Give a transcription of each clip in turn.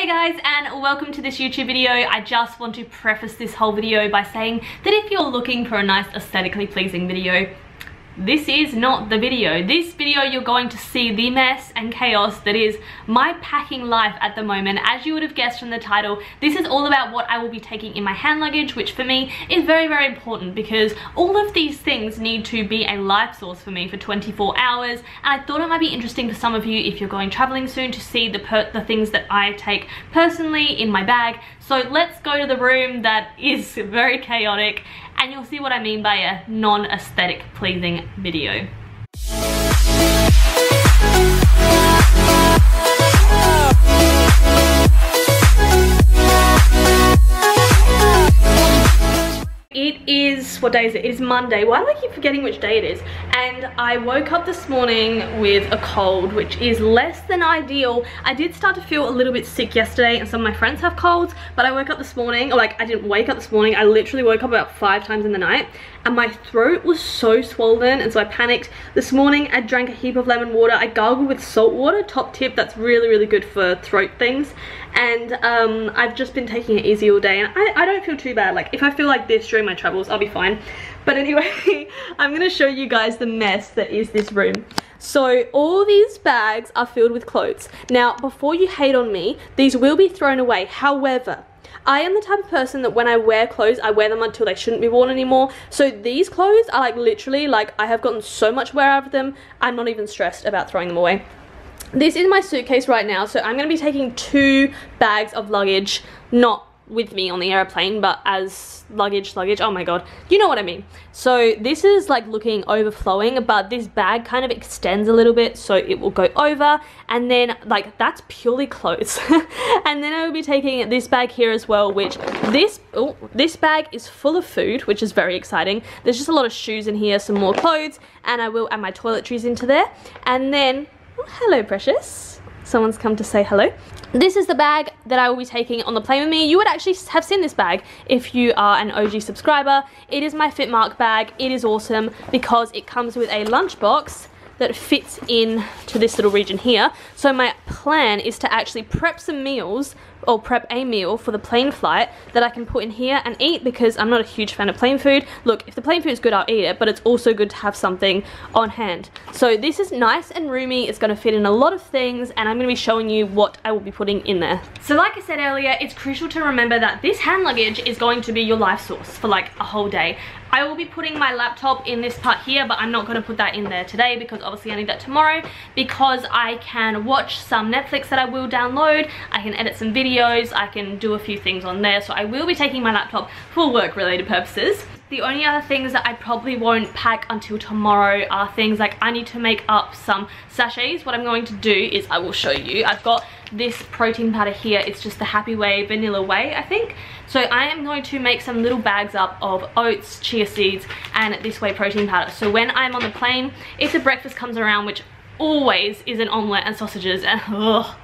guys, and welcome to this YouTube video. I just want to preface this whole video by saying that if you're looking for a nice aesthetically pleasing video, this is not the video. This video you're going to see the mess and chaos that is my packing life at the moment. As you would have guessed from the title, this is all about what I will be taking in my hand luggage, which for me is very, very important because all of these things need to be a life source for me for 24 hours. And I thought it might be interesting for some of you if you're going traveling soon to see the things that I take personally in my bag. So let's go to the room that is very chaotic and you'll see what I mean by a non-aesthetic pleasing video. It is, what day is it? It is Monday. Why do I keep forgetting which day it is? And I woke up this morning with a cold, which is less than ideal. I did start to feel a little bit sick yesterday and some of my friends have colds, but I woke up this morning, or like I didn't wake up this morning, I literally woke up about 5 times in the night and my throat was so swollen, and so I panicked. This morning I drank a heap of lemon water. I gargled with salt water, top tip, that's really, really good for throat things. And I've just been taking it easy all day and I don't feel too bad. Like if I feel like this during my travels, I'll be fine. But anyway, I'm gonna show you guys the mess that is this room. So all these bags are filled with clothes. Now, before you hate on me, these will be thrown away. However, I am the type of person that when I wear clothes, I wear them until they shouldn't be worn anymore. So these clothes are like literally, like I have gotten so much wear out of them, I'm not even stressed about throwing them away. This is my suitcase right now, so I'm going to be taking 2 bags of luggage, not with me on the airplane, but as luggage, oh my god, you know what I mean. So this is like looking overflowing, but this bag kind of extends a little bit, so it will go over, and then like that's purely clothes. And then I will be taking this bag here as well, which this bag is full of food, which is very exciting. There's just a lot of shoes in here, some more clothes, and I will add my toiletries into there. And then, oh, hello precious, someone's come to say hello. This is the bag that I will be taking on the plane with me. You would actually have seen this bag if you are an OG subscriber. It is my Fitmark bag. It is awesome because it comes with a lunchbox that fits in to this little region here. So my plan is to actually prep some meals, or prep a meal for the plane flight that I can put in here and eat, because I'm not a huge fan of plane food. Look, if the plane food is good, I'll eat it, but it's also good to have something on hand. So this is nice and roomy. It's gonna fit in a lot of things, and I'm gonna be showing you what I will be putting in there. So like I said earlier, it's crucial to remember that this hand luggage is going to be your life source for like a whole day. I will be putting my laptop in this part here, but I'm not going to put that in there today because obviously I need that tomorrow, because I can watch some Netflix that I will download, I can edit some videos, I can do a few things on there. So I will be taking my laptop for work related purposes. The only other things that I probably won't pack until tomorrow are things like I need to make up some sachets. What I'm going to do is I will show you. I've got this protein powder here. It's just the Happy Way Vanilla Way, I think. So I am going to make some little bags up of oats, chia seeds, and this whey protein powder. So when I'm on the plane, if the breakfast comes around, which always is an omelette and sausages, and ugh,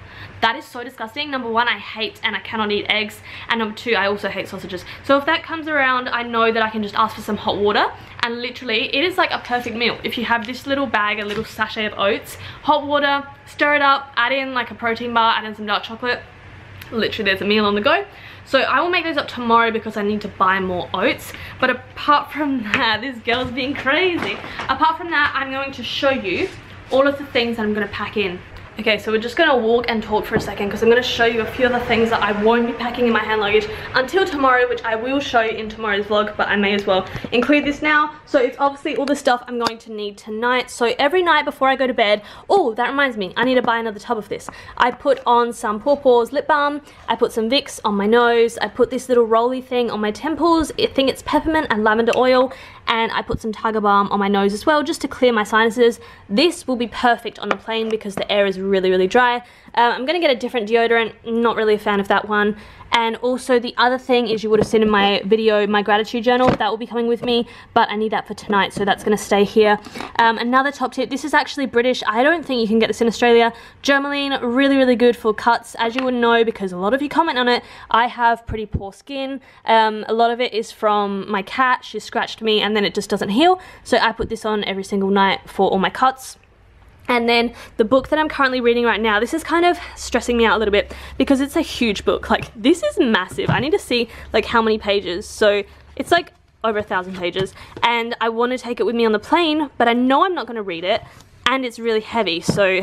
that is so disgusting. Number 1, I hate and I cannot eat eggs, and number 2, I also hate sausages. So if that comes around, I know that I can just ask for some hot water, and literally it is like a perfect meal. If you have this little bag, a little sachet of oats, hot water, stir it up, add in like a protein bar, add in some dark chocolate, literally there's a meal on the go. So I will make those up tomorrow because I need to buy more oats. But apart from that, this girl's being crazy. Apart from that, I'm going to show you all of the things that I'm going to pack in. Okay, so we're just gonna walk and talk for a second because I'm gonna show you a few other things that I won't be packing in my hand luggage until tomorrow, which I will show you in tomorrow's vlog, but I may as well include this now. So it's obviously all the stuff I'm going to need tonight. So every night before I go to bed, oh, that reminds me, I need to buy another tub of this. I put on some Paw Paws lip balm, I put some Vicks on my nose, I put this little rolly thing on my temples, I think it's peppermint and lavender oil, and I put some Tiger Balm on my nose as well, just to clear my sinuses. This will be perfect on the plane because the air is really, really dry. I'm gonna get a different deodorant, not really a fan of that one. And also the other thing is, you would have seen in my video, my gratitude journal, that will be coming with me, but I need that for tonight, so that's gonna stay here. Another top tip, this is actually British, I don't think you can get this in Australia. Germaline, really, really good for cuts, as you would know because a lot of you comment on it. I have pretty poor skin. A lot of it is from my cat. She scratched me and then it just doesn't heal, so I put this on every single night for all my cuts. And then the book that I'm currently reading right now, this is kind of stressing me out a little bit because it's a huge book. Like, this is massive. I need to see like how many pages. So it's like over 1,000 pages, and I want to take it with me on the plane, but I know I'm not going to read it, and it's really heavy, so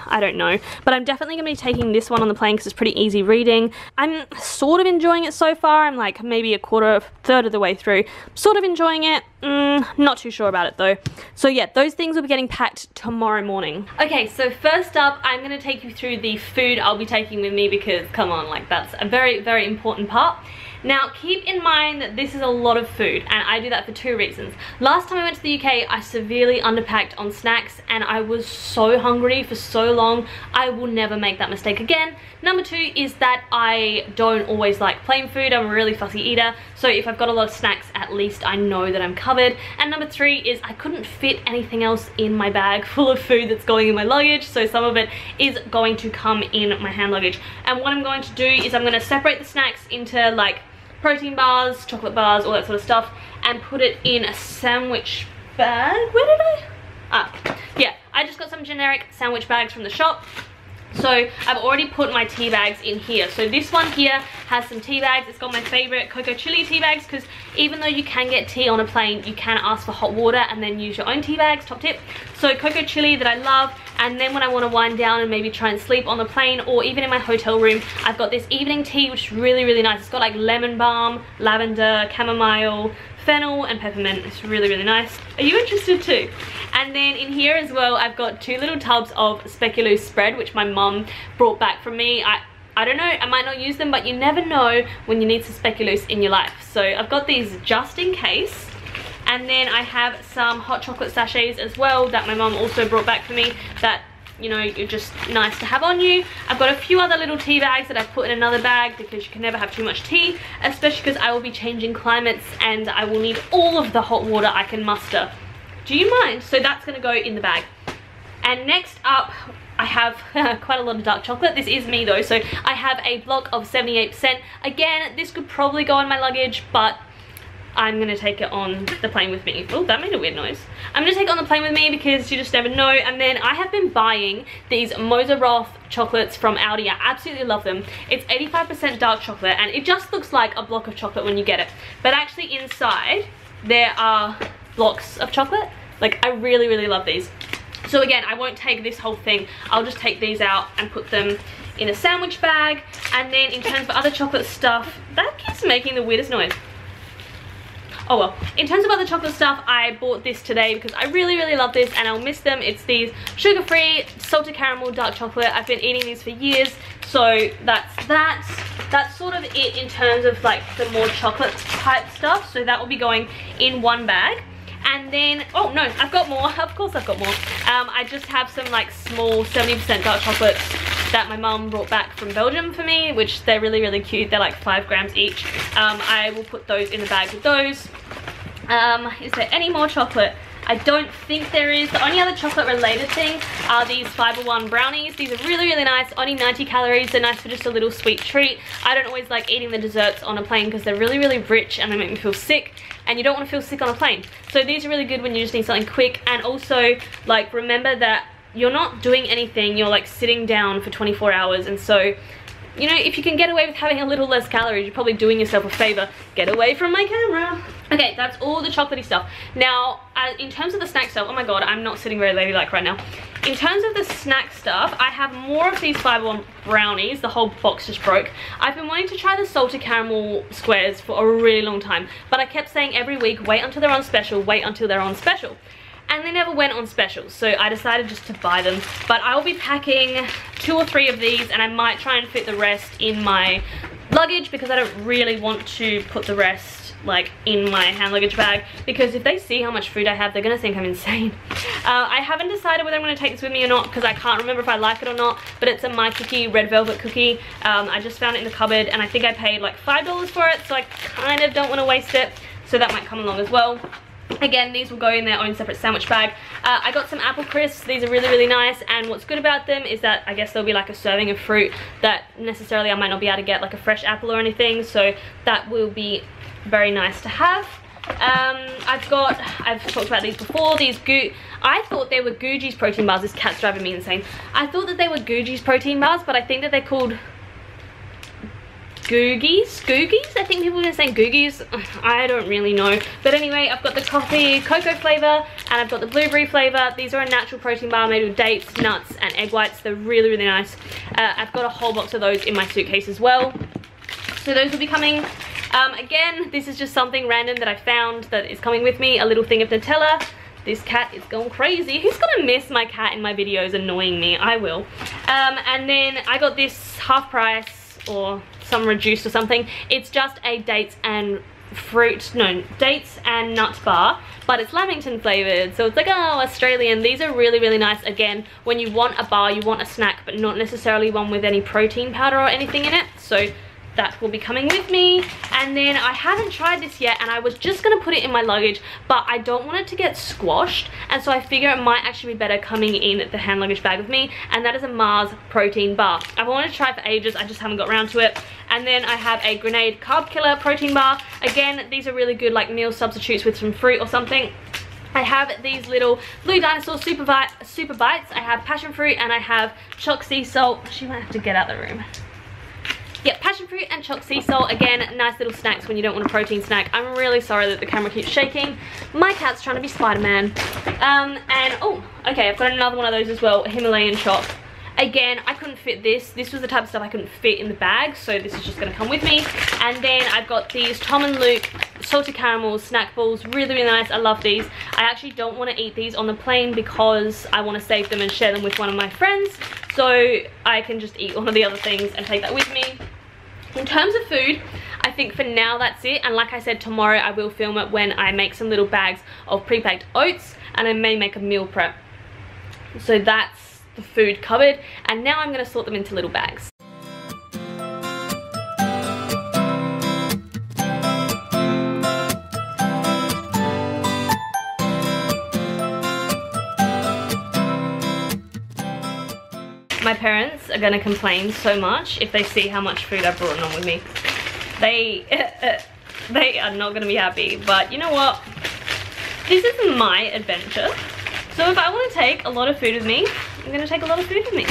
I don't know. But I'm definitely going to be taking this one on the plane because it's pretty easy reading. I'm sort of enjoying it so far. I'm like maybe a third of the way through. Sort of enjoying it. Not too sure about it though. So yeah, those things will be getting packed tomorrow morning. Okay, so first up, I'm going to take you through the food I'll be taking with me because, come on, like that's a very, very important part. Now, keep in mind that this is a lot of food, and I do that for 2 reasons. Last time I went to the UK, I severely underpacked on snacks, and I was so hungry for so long. I will never make that mistake again. Number 2 is that I don't always like plain food. I'm a really fussy eater, so if I've got a lot of snacks, at least I know that I'm covered. And number 3 is I couldn't fit anything else in my bag full of food that's going in my luggage, so some of it is going to come in my hand luggage. And what I'm going to do is I'm going to separate the snacks into like protein bars, chocolate bars, all that sort of stuff, and put it in a sandwich bag. Where did yeah, I just got some generic sandwich bags from the shop. So I've already put my tea bags in here. So this one here has some tea bags. It's got my favorite cocoa chili tea bags, because even though you can get tea on a plane, you can ask for hot water and then use your own tea bags, top tip. So cocoa chili that I love. And then when I want to wind down and maybe try and sleep on the plane, or even in my hotel room, I've got this evening tea, which is really, really nice. It's got like lemon balm, lavender, chamomile, fennel and peppermint. It's really, really nice. Are you interested too? And then in here as well, I've got 2 little tubs of speculoos spread, which my mum brought back from me. I don't know, I might not use them, but you never know when you need some speculoos in your life. So I've got these just in case. And then I have some hot chocolate sachets as well that my mum also brought back for me, that, you know, you're just nice to have on you. I've got a few other little tea bags that I've put in another bag because you can never have too much tea, especially because I will be changing climates and I will need all of the hot water I can muster. Do you mind? So that's going to go in the bag. And next up, I have quite a lot of dark chocolate. This is me though, so I have a block of 78%. Again, this could probably go in my luggage, but I'm going to take it on the plane with me. Oh, that made a weird noise. I'm going to take it on the plane with me because you just never know. And then I have been buying these Moser Roth chocolates from Aldi. I absolutely love them. It's 85% dark chocolate, and it just looks like a block of chocolate when you get it. But actually inside, there are blocks of chocolate. Like, I really, really love these. So again, I won't take this whole thing. I'll just take these out and put them in a sandwich bag. And then in terms of other chocolate stuff, that keeps making the weirdest noise. Oh well, in terms of other chocolate stuff, I bought this today because I really, really love this and I'll miss them. It's these sugar-free salted caramel dark chocolate. I've been eating these for years, so that's that. That's sort of it in terms of like the more chocolate type stuff. So that will be going in one bag. And then, oh no, I've got more. Of course I've got more. I just have some like small 70% dark chocolates that my mum brought back from Belgium for me, which they're really, really cute. They're like 5 grams each. I will put those in the bag with those. Is there any more chocolate? I don't think there is. The only other chocolate related thing are these Fiber One brownies. These are really, really nice. Only 90 calories. They're nice for just a little sweet treat. I don't always like eating the desserts on a plane because they're really, really rich and they make me feel sick. And you don't want to feel sick on a plane. So these are really good when you just need something quick. And also, like, remember that you're not doing anything. You're like sitting down for 24 hours. And so, you know, if you can get away with having a little less calories, you're probably doing yourself a favor. Get away from my camera. Okay, that's all the chocolatey stuff. Now, in terms of the snack stuff, oh my god, I'm not sitting very ladylike right now. In terms of the snack stuff, I have more of these Fiber One brownies. The whole box just broke. I've been wanting to try the salted caramel squares for a really long time, but I kept saying every week, wait until they're on special, wait until they're on special. And they never went on special, so I decided just to buy them. But I will be packing 2 or 3 of these, and I might try and fit the rest in my luggage because I don't really want to put the rest like in my hand luggage bag, because if they see how much food I have, they're gonna think I'm insane. I haven't decided whether I'm gonna take this with me or not because I can't remember if I like it or not, but it's a My Cookie red velvet cookie. I just found it in the cupboard and I think I paid like $5 for it, so I kind of don't want to waste it, so that might come along as well. Again, these will go in their own separate sandwich bag. I got some apple crisps. These are really, really nice, and what's good about them is that I guess there'll be like a serving of fruit that necessarily I might not be able to get like a fresh apple or anything, so that will be very nice to have. I've talked about these before, I thought they were Guji's protein bars. This cat's driving me insane. I thought that they were Guji's protein bars, but I think that they're called Googies? I think people are saying Googies. I don't really know. But anyway, I've got the cocoa flavor, and I've got the blueberry flavor. These are a natural protein bar made with dates, nuts, and egg whites. They're really, really nice. I've got a whole box of those in my suitcase as well. So those will be coming. Again, this is just something random that I found that is coming with me. A little thing of Nutella. This cat is going crazy. Who's gonna miss my cat in my videos annoying me? I will. And then I got this half price or some reduced or something. It's just a dates and nut bar, but it's Lamington flavored, so it's like, oh, Australian. These are really, really nice. Again, when you want a bar, you want a snack, but not necessarily one with any protein powder or anything in it. So that will be coming with me. And then I haven't tried this yet, and I was just gonna put it in my luggage, but I don't want it to get squashed, and so I figure it might actually be better coming in the hand luggage bag with me, and that is a Mars protein bar. I've wanted to try it for ages, I just haven't got around to it. And then I have a Grenade Carb Killer protein bar. Again, these are really good like meal substitutes with some fruit or something. I have these little Blue Dinosaur Super Bites. I have passion fruit, and I have choc sea salt. She might have to get out of the room. Yep, passion fruit and choc sea salt. Again, nice little snacks when you don't want a protein snack. I'm really sorry that the camera keeps shaking. My cat's trying to be Spider-Man. And, oh, okay, I've got another one of those as well, a Himalayan choc. Again, I couldn't fit this. This was the type of stuff I couldn't fit in the bag, so this is just going to come with me. And then I've got these Tom and Luke salted caramels snack balls. Really, really nice. I love these. I actually don't want to eat these on the plane because I want to save them and share them with one of my friends. So I can just eat one of the other things and take that with me. In terms of food, I think for now that's it. And like I said, tomorrow I will film it when I make some little bags of pre-packed oats, and I may make a meal prep. So that's the food covered, and now I'm going to sort them into little bags. My parents are going to complain so much if they see how much food I've brought on with me. They are not going to be happy, but you know what? This is my adventure. So if I want to take a lot of food with me, I'm going to take a lot of food with me.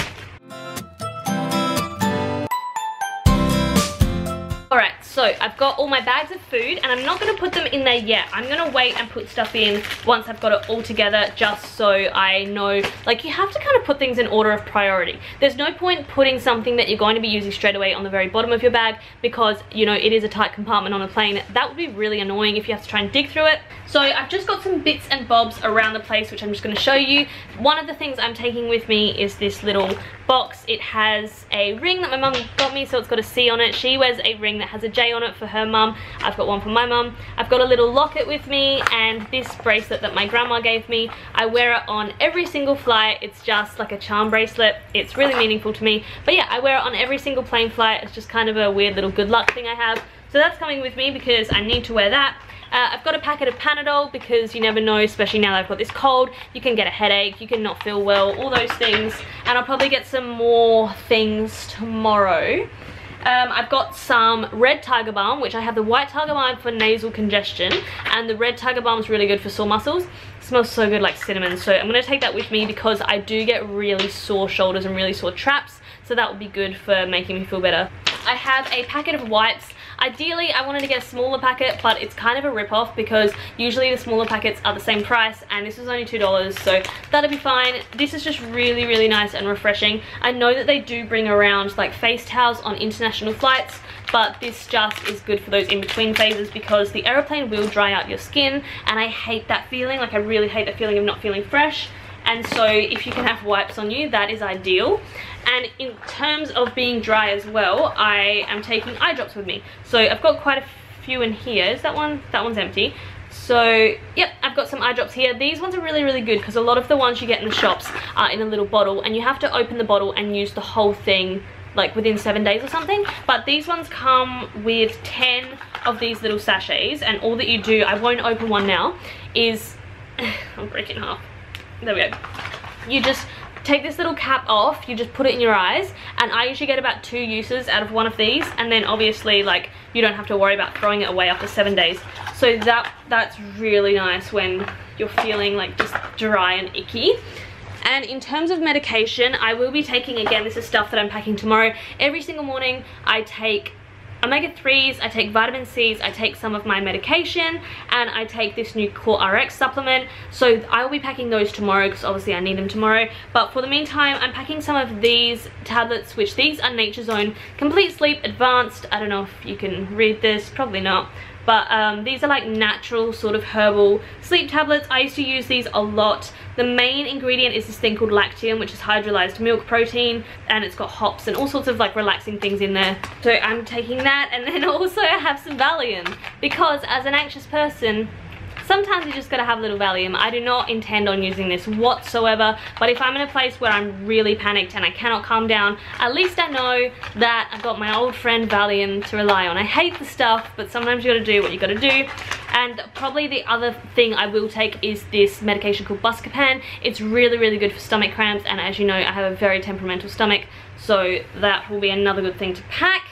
Alright, so I've got all my bags of food, and I'm not going to put them in there yet. I'm going to wait and put stuff in once I've got it all together, just so I know, like, you have to kind of put things in order of priority. There's no point putting something that you're going to be using straight away on the very bottom of your bag, because, you know, it is a tight compartment on a plane. That would be really annoying if you have to try and dig through it. So I've just got some bits and bobs around the place, which I'm just going to show you. One of the things I'm taking with me is this little box. It has a ring that my mum got me, so it's got a C on it. She wears a ring that has a J on it for her mum. I've got one for my mum. I've got a little locket with me, and this bracelet that my grandma gave me. I wear it on every single flight. It's just like a charm bracelet. It's really meaningful to me. But yeah, I wear it on every single plane flight. It's just kind of a weird little good luck thing I have. So that's coming with me because I need to wear that. I've got a packet of Panadol because you never know, especially now that I've got this cold, you can get a headache, you can not feel well, all those things. And I'll probably get some more things tomorrow. I've got some red tiger balm, which I have the white tiger balm for nasal congestion, and the red tiger balm is really good for sore muscles. It smells so good, like cinnamon, so I'm going to take that with me because I do get really sore shoulders and really sore traps, so that will be good for making me feel better. I have a packet of wipes. Ideally, I wanted to get a smaller packet, but it's kind of a rip-off because usually the smaller packets are the same price, and this was only $2, so that'll be fine. This is just really, really nice and refreshing. I know that they do bring around like face towels on international flights, but this just is good for those in-between phases because the aeroplane will dry out your skin, and I hate that feeling. Like, I really hate the feeling of not feeling fresh. And so if you can have wipes on you, that is ideal. And in terms of being dry as well, I am taking eye drops with me. So I've got quite a few in here. Is that one? That one's empty. So yep, I've got some eye drops here. These ones are really, really good because a lot of the ones you get in the shops are in a little bottle, and you have to open the bottle and use the whole thing like within 7 days or something. But these ones come with 10 of these little sachets, and all that you do, I won't open one now, is I'll break it in half. There we go. You just take this little cap off, you just put it in your eyes, and I usually get about 2 uses out of one of these, and then obviously like you don't have to worry about throwing it away after 7 days. So that's really nice when you're feeling like just dry and icky. And in terms of medication, I will be taking, again, this is stuff that I'm packing tomorrow. Every single morning I take omega-3s, I take vitamin C's, I take some of my medication, and I take this new Core RX supplement. So I will be packing those tomorrow because obviously I need them tomorrow. But for the meantime, I'm packing some of these tablets, which these are Nature's Own Complete Sleep Advanced. I don't know if you can read this, probably not. But these are like natural sort of herbal sleep tablets. I used to use these a lot. The main ingredient is this thing called lactium, which is hydrolyzed milk protein, and it's got hops and all sorts of like relaxing things in there. So I'm taking that, and then also I have some Valium, because as an anxious person, sometimes you just gotta have a little Valium. I do not intend on using this whatsoever, but if I'm in a place where I'm really panicked and I cannot calm down, at least I know that I've got my old friend Valium to rely on. I hate the stuff, but sometimes you gotta do what you gotta do. And probably the other thing I will take is this medication called Buscopan. It's really, really good for stomach cramps, and as you know, I have a very temperamental stomach, so that will be another good thing to pack.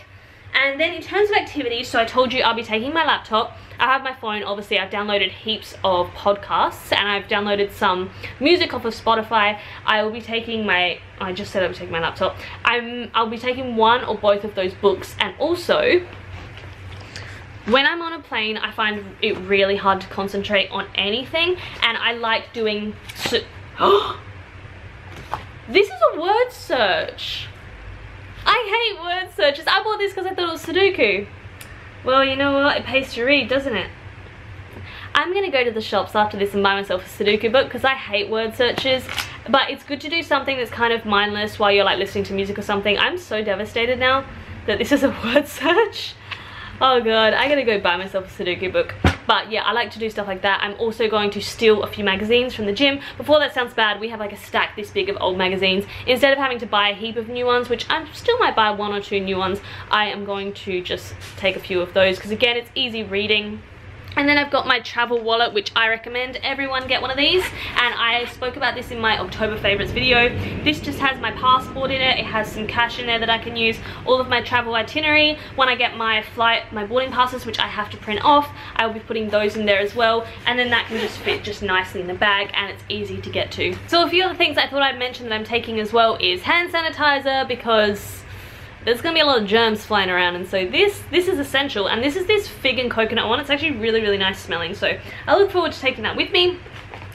And then in terms of activities, so I told you I'll be taking my laptop. I have my phone, obviously I've downloaded heaps of podcasts, and I've downloaded some music off of Spotify. I will be taking my, I just said I would take my laptop. I'll be taking one or both of those books, and also, when I'm on a plane, I find it really hard to concentrate on anything, and I like doing, this is a word search. I hate word searches. I bought this because I thought it was Sudoku. Well, you know what? It pays to read, doesn't it? I'm going to go to the shops after this and buy myself a Sudoku book because I hate word searches. But it's good to do something that's kind of mindless while you're like listening to music or something. I'm so devastated now that this is a word search. Oh god, I gotta go buy myself a Sudoku book. But yeah, I like to do stuff like that. I'm also going to steal a few magazines from the gym. Before that sounds bad, we have like a stack this big of old magazines. Instead of having to buy a heap of new ones, which I still might buy 1 or 2 new ones, I am going to just take a few of those because again, it's easy reading. And then I've got my travel wallet, which I recommend everyone get one of these, and I spoke about this in my October favorites video. This just has my passport in it, it has some cash in there that I can use, all of my travel itinerary. When I get my flight, my boarding passes, which I have to print off, I will be putting those in there as well, and then that can just fit just nicely in the bag, and it's easy to get to. So a few other things I thought I'd mention that I'm taking as well is hand sanitizer, because there's gonna be a lot of germs flying around, and so this is essential. And this is this fig and coconut one. It's actually really, really nice smelling, so I look forward to taking that with me.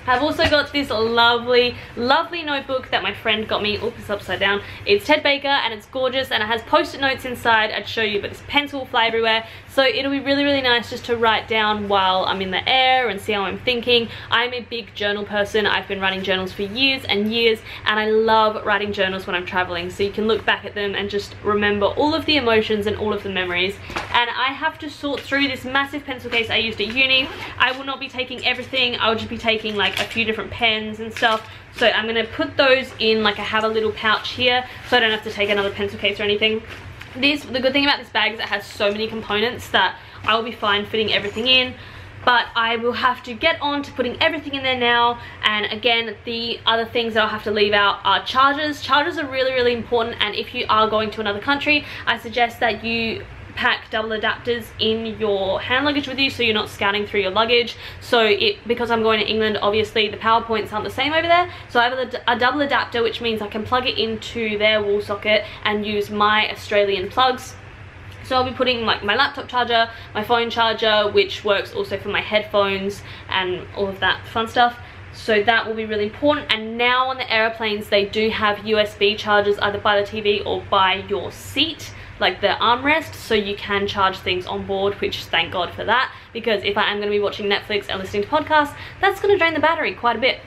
I've also got this lovely, lovely notebook that my friend got me. Oops, it's upside down. It's Ted Baker, and it's gorgeous, and it has post-it notes inside. I'd show you, but this pencil will fly everywhere. So it'll be really, really nice just to write down while I'm in the air and see how I'm thinking. I'm a big journal person. I've been writing journals for years and years, and I love writing journals when I'm traveling. So you can look back at them and just remember all of the emotions and all of the memories. And I have to sort through this massive pencil case I used at uni. I will not be taking everything. I will just be taking like a few different pens and stuff. So I'm going to put those in, like I have a little pouch here, so I don't have to take another pencil case or anything. The good thing about this bag is it has so many components that I will be fine fitting everything in. But I will have to get on to putting everything in there now. And again, the other things that I'll have to leave out are chargers. Chargers are really, really important, and if you are going to another country, I suggest that you pack double adapters in your hand luggage with you so you're not scouting through your luggage. So because I'm going to England, obviously the power points aren't the same over there, so I have a double adapter, which means I can plug it into their wall socket and use my Australian plugs. So I'll be putting like my laptop charger, my phone charger, which works also for my headphones and all of that fun stuff. So that will be really important. And now on the airplanes, they do have USB chargers either by the TV or by your seat, like the armrest, so you can charge things on board, which thank God for that, because if I am going to be watching Netflix and listening to podcasts, that's going to drain the battery quite a bit.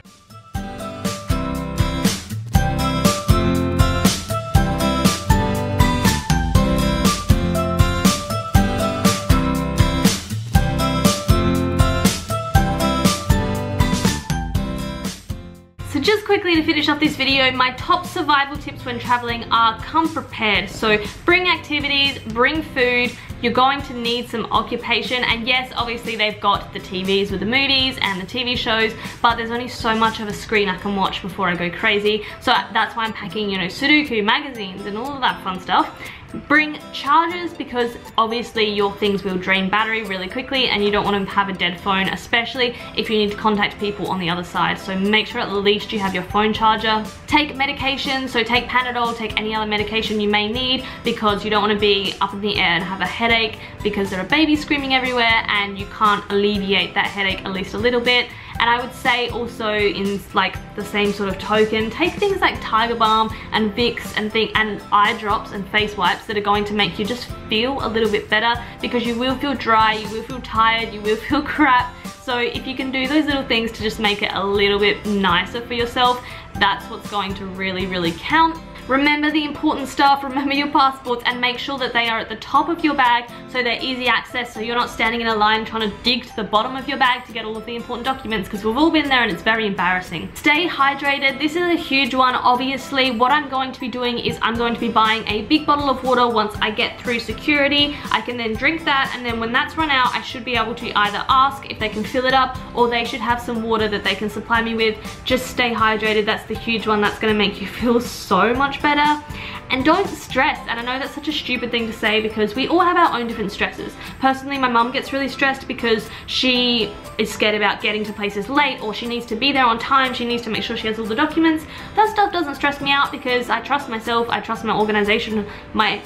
Just quickly to finish off this video, my top survival tips when traveling are come prepared. So bring activities, bring food, you're going to need some occupation. And yes, obviously they've got the TVs with the movies and the TV shows, but there's only so much of a screen I can watch before I go crazy. So that's why I'm packing, you know, Sudoku, magazines and all of that fun stuff. Bring chargers, because obviously your things will drain battery really quickly and you don't want to have a dead phone, especially if you need to contact people on the other side. So make sure at least you have your phone charger. Take medication, so take Panadol, take any other medication you may need, because you don't want to be up in the air and have a headache because there are babies screaming everywhere and you can't alleviate that headache at least a little bit. And I would say also, in like the same sort of token, take things like Tiger Balm and Vicks and eye drops and face wipes that are going to make you just feel a little bit better, because you will feel dry, you will feel tired, you will feel crap. So if you can do those little things to just make it a little bit nicer for yourself, that's what's going to really, really count. Remember the important stuff, remember your passports, and make sure that they are at the top of your bag so they're easy access, so you're not standing in a line trying to dig to the bottom of your bag to get all of the important documents, because we've all been there and it's very embarrassing. Stay hydrated. This is a huge one. Obviously, what I'm going to be doing is I'm going to be buying a big bottle of water once I get through security. I can then drink that, and then when that's run out, I should be able to either ask if they can fill it up, or they should have some water that they can supply me with. Just stay hydrated. That's the huge one. That's going to make you feel so much better. And don't stress. And I know that's such a stupid thing to say, because we all have our own different stresses. Personally, my mum gets really stressed because she is scared about getting to places late, or she needs to be there on time, she needs to make sure she has all the documents. That stuff doesn't stress me out because I trust myself, I trust my organization, my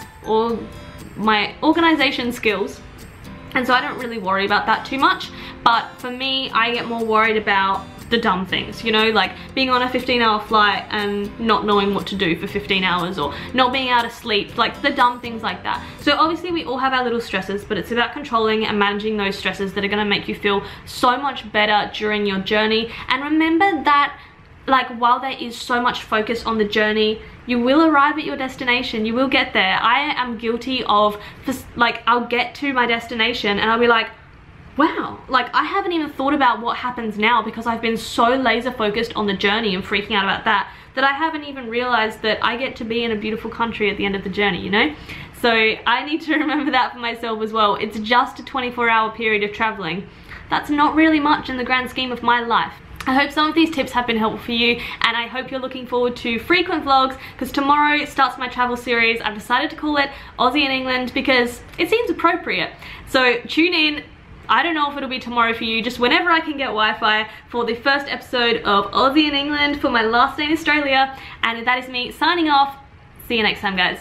organization skills. And so I don't really worry about that too much. But for me, I get more worried about the dumb things, you know, like being on a 15-hour flight and not knowing what to do for 15 hours, or not being able to sleep, like the dumb things like that. So obviously we all have our little stresses, but it's about controlling and managing those stresses that are going to make you feel so much better during your journey. And remember that, like, while there is so much focus on the journey, you will arrive at your destination, you will get there. I am guilty of, like, I'll get to my destination and I'll be like, wow, like I haven't even thought about what happens now, because I've been so laser focused on the journey and freaking out about that I haven't even realized that I get to be in a beautiful country at the end of the journey, you know? So I need to remember that for myself as well. It's just a 24-hour period of traveling. That's not really much in the grand scheme of my life. I hope some of these tips have been helpful for you, and I hope you're looking forward to frequent vlogs, because tomorrow starts my travel series. I've decided to call it Aussie in England because it seems appropriate. So tune in. I don't know if it'll be tomorrow for you, just whenever I can get Wi-Fi, for the first episode of Aussie in England for my last day in Australia. And that is me signing off. See you next time, guys.